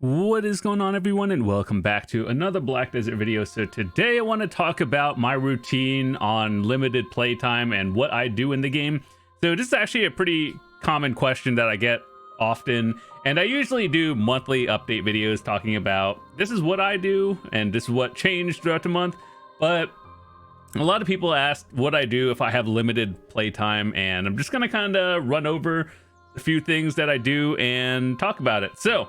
What is going on, everyone, and welcome back to another Black Desert video. So today I want to talk about my routine on limited playtime and what I do in the game. So this is actually a pretty common question that I get often, and I usually do monthly update videos talking about this is what I do and this is what changed throughout the month. But a lot of people ask what I do if I have limited playtime, and I'm just gonna kind of run over a few things that I do and talk about it. So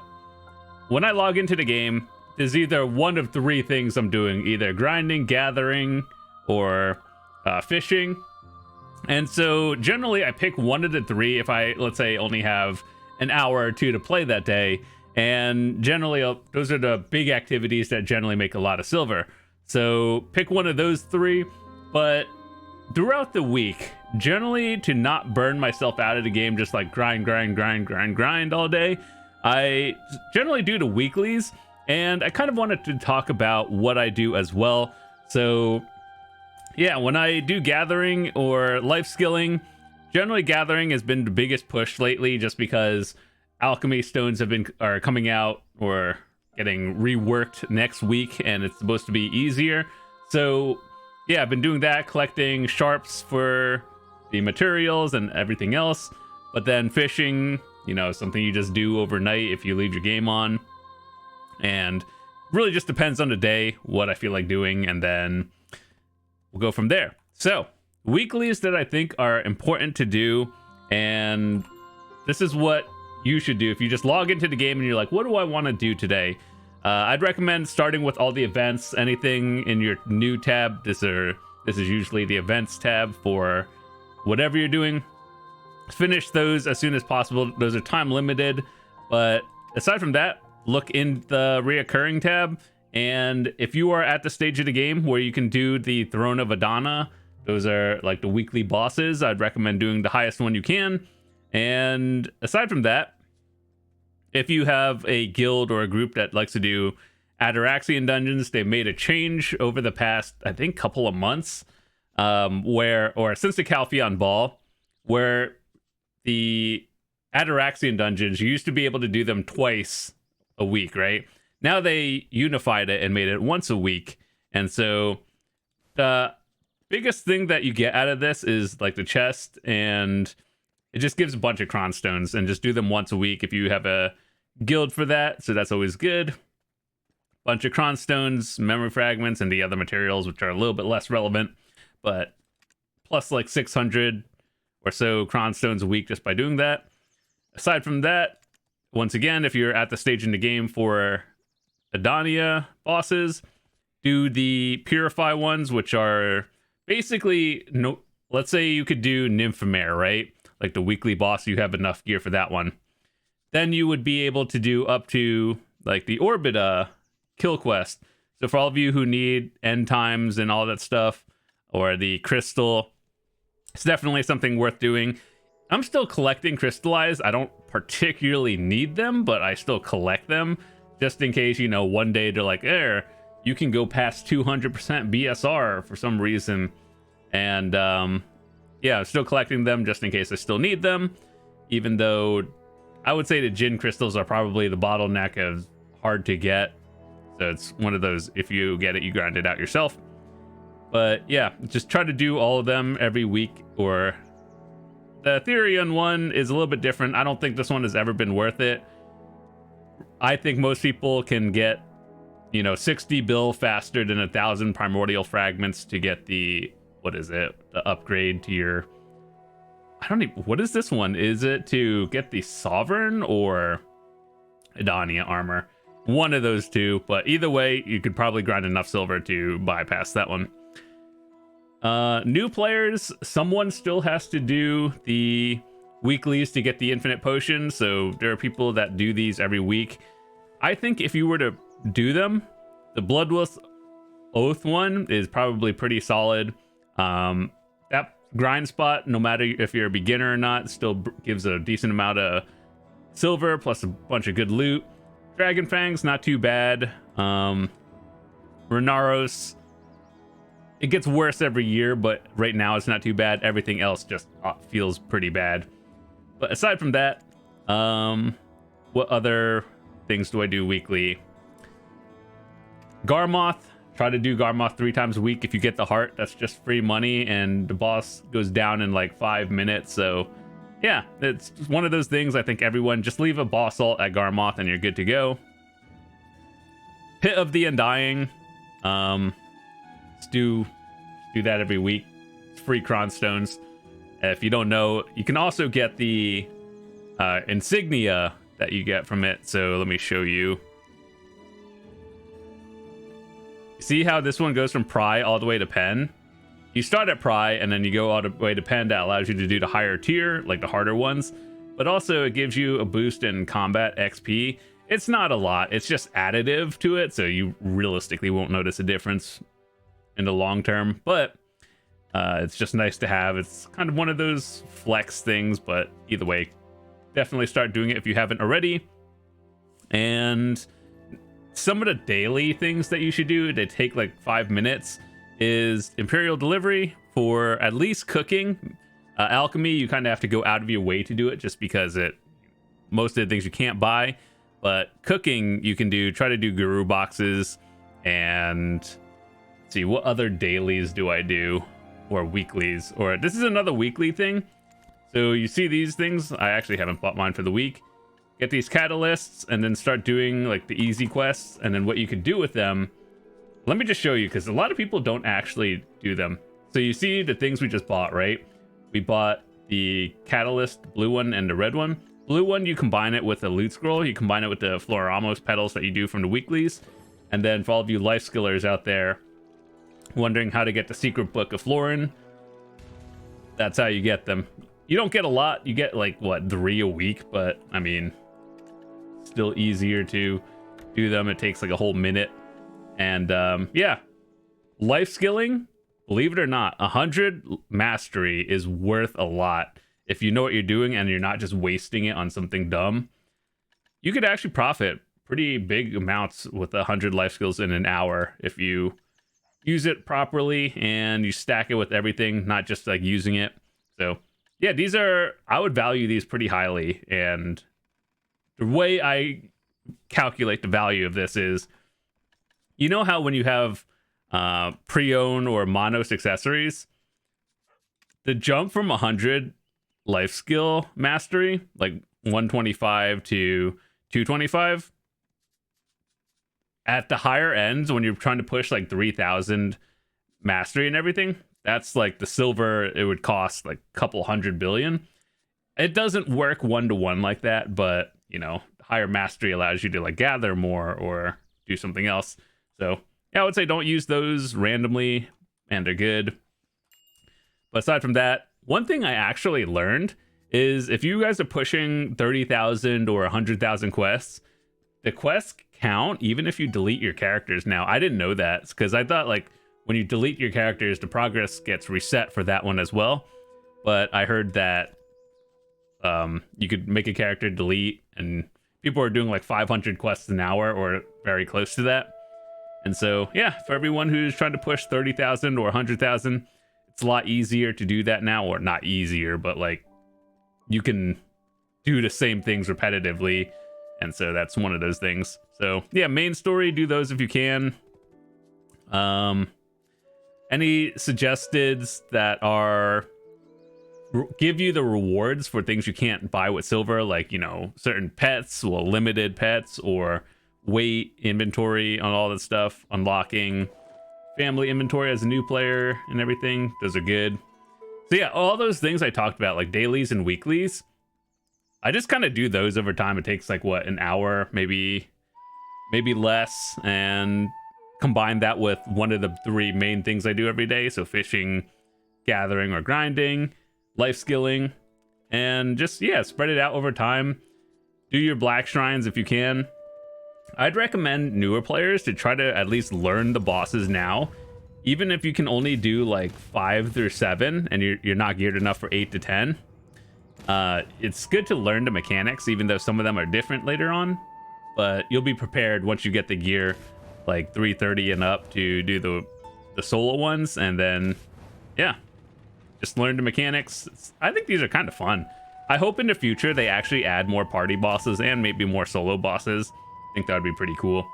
when I log into the game, there's either one of three things I'm doing: either grinding, gathering, or fishing. And so generally I pick one of the three if I, let's say, only have an hour or two to play that day. And generally those are the big activities that generally make a lot of silver. So pick one of those three. But throughout the week, generally to not burn myself out of the game, just like grind all day, I generally do the weeklies, and I kind of wanted to talk about what I do as well. So yeah, when I do gathering or life skilling, generally gathering has been the biggest push lately, just because alchemy stones are coming out or getting reworked next week, and it's supposed to be easier. So yeah, I've been doing that, collecting sharps for the materials and everything else. But then fishing, you know, something you just do overnight if you leave your game on. And really just depends on the day, what I feel like doing, and then we'll go from there. So weeklies that I think are important to do, and this is what you should do if you just log into the game and you're like, what do I want to do today? I'd recommend starting with all the events. Anything in your new tab, this is usually the events tab for whatever you're doing. Finish those as soon as possible. Those are time limited, but aside from that, look in the reoccurring tab, and if you are at the stage of the game where you can do the Throne of Adana, those are like the weekly bosses. I'd recommend doing the highest one you can. And aside from that, if you have a guild or a group that likes to do Ataraxian dungeons, they've made a change over the past, I think, couple of months, since the Calpheon Ball, where the Ataraxian dungeons, you used to be able to do them twice a week, right? Now they unified it and made it once a week. And so the biggest thing that you get out of this is like the chest, and it just gives a bunch of cron stones, and just do them once a week if you have a guild for that. So that's always good. Bunch of cron stones, memory fragments, and the other materials, which are a little bit less relevant, but plus like 600 or so cron stones a week just by doing that. Aside from that, once again, if you're at the stage in the game for Adania bosses, do the Purify ones, which are basically, let's say you could do Nymphomare, right? Like the weekly boss, you have enough gear for that one. Then you would be able to do up to like the Orbita kill quest. So for all of you who need end times and all that stuff, or the crystal, it's definitely something worth doing. I'm still collecting crystallize. I don't particularly need them, but I still collect them just in case, you know, one day they're like, you can go past 200% BSR for some reason. And yeah, I'm still collecting them just in case I still need them, even though I would say the Jinn crystals are probably the bottleneck of hard to get. So it's one of those, if you get it, you grind it out yourself. But yeah, just try to do all of them every week. Or the Therion one is a little bit different. I don't think this one has ever been worth it. I think most people can get, 60 bill faster than 1,000 primordial fragments to get the, the upgrade to your, what is this one? Is it to get the Sovereign or Adania armor? One of those two, but either way, you could probably grind enough silver to bypass that one. New players, someone still has to do the weeklies to get the infinite potion, so there are people that do these every week. I think if you were to do them, the Bloodless Oath one is probably pretty solid. That grind spot, no matter if you're a beginner or not, still gives a decent amount of silver plus a bunch of good loot. Dragon Fangs, not too bad. Renaros, it gets worse every year, but right now it's not too bad. Everything else just feels pretty bad. But aside from that, what other things do I do weekly? Garmoth. Try to do Garmoth 3 times a week. If you get the heart, that's just free money, and the boss goes down in like 5 minutes. So yeah, it's one of those things. I think everyone just leave a boss ult at Garmoth and you're good to go. Pit of the Undying. Let's do that every week. It's free Cron Stones. If you don't know, you can also get the insignia that you get from it. So let me show you. See how this one goes from Pry all the way to Pen? You start at Pry and then you go all the way to Pen. That allows you to do the higher tier, like the harder ones. But also it gives you a boost in combat XP. It's not a lot. It's just additive to it. So you realistically won't notice a difference in the long term. But it's just nice to have. It's kind of one of those flex things. But either way, definitely start doing it if you haven't already. And some of the daily things that you should do, they take like 5 minutes, is Imperial Delivery for at least cooking. Alchemy, you kind of have to go out of your way to do it just because most of the things you can't buy. But cooking, you can try to do Guru boxes. And let's see, what other dailies do I do? Or weeklies? Or this is another weekly thing. So you see these things? I actually haven't bought mine for the week. Get these catalysts and then start doing like the easy quests, and then what you could do with them. Let me just show you, because a lot of people don't actually do them. So you see the things we just bought, right? We bought the catalyst, blue one, and the red one. Blue one, you combine it with a loot scroll. You combine it with the Floramos petals that you do from the weeklies. And then for all of you life skillers out there wondering how to get the secret book of Florin, that's how you get them. You don't get a lot. You get like, what, 3 a week? But I mean, still easier to do them. It takes like a whole minute. And yeah, life skilling, believe it or not, 100 mastery is worth a lot. If you know what you're doing and you're not just wasting it on something dumb, you could actually profit pretty big amounts with 100 life skills in an hour if you use it properly and you stack it with everything, not just like using it. So yeah, I would value these pretty highly. And the way I calculate the value of this is, you know how when you have pre-owned or monos accessories, the jump from 100 life skill mastery, like 125 to 225, at the higher ends, when you're trying to push like 3,000 mastery and everything, that's like the silver. It would cost like a couple 100 billion. It doesn't work 1-to-1 like that, but you know, higher mastery allows you to like gather more or do something else. So yeah, I would say don't use those randomly, and they're good. But aside from that, one thing I actually learned is if you guys are pushing 30,000 or 100,000 quests, the quests count even if you delete your characters. Now, I didn't know that, because I thought like when you delete your characters, the progress gets reset for that one as well. But I heard that you could make a character delete, and people are doing like 500 quests an hour or very close to that. And so, yeah, for everyone who's trying to push 30,000 or 100,000, it's a lot easier to do that now. Or not easier, but like you can do the same things repetitively. And so that's one of those things. So yeah, main story, do those if you can. Any suggested that are give you the rewards for things you can't buy with silver, like, you know, certain pets, well, limited pets, or weight inventory on all that stuff, unlocking family inventory as a new player and everything. Those are good. So yeah, all those things I talked about, like dailies and weeklies, I just kind of do those over time. It takes like, what, an hour, maybe less, and combine that with one of the 3 main things I do every day. So fishing, gathering or grinding, life skilling, and just, yeah, spread it out over time. Do your black shrines if you can. I'd recommend newer players to try to at least learn the bosses now, even if you can only do like 5 through 7 and you're not geared enough for 8 to 10. It's good to learn the mechanics, even though some of them are different later on, but you'll be prepared once you get the gear like 330 and up to do the solo ones. And then yeah, just learn the mechanics. I think these are kind of fun. I hope in the future they actually add more party bosses and maybe more solo bosses. think that would be pretty cool.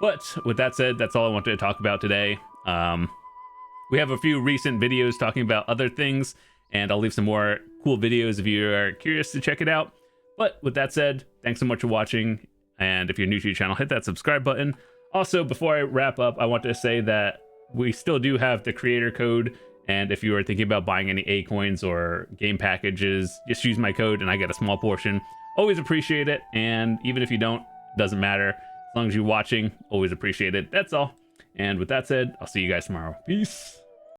But with that said, that's all I wanted to talk about today. We have a few recent videos talking about other things, and I'll leave some more cool videos if you are curious to check it out. But with that said, thanks so much for watching, and if you're new to the channel, hit that subscribe button. Also, before I wrap up, I want to say that we still do have the creator code, and if you are thinking about buying any A coins or game packages, just use my code and I get a small portion. Always appreciate it, and even if you don't, doesn't matter. As long as you're watching, always appreciate it. That's all. And with that said, I'll see you guys tomorrow. Peace.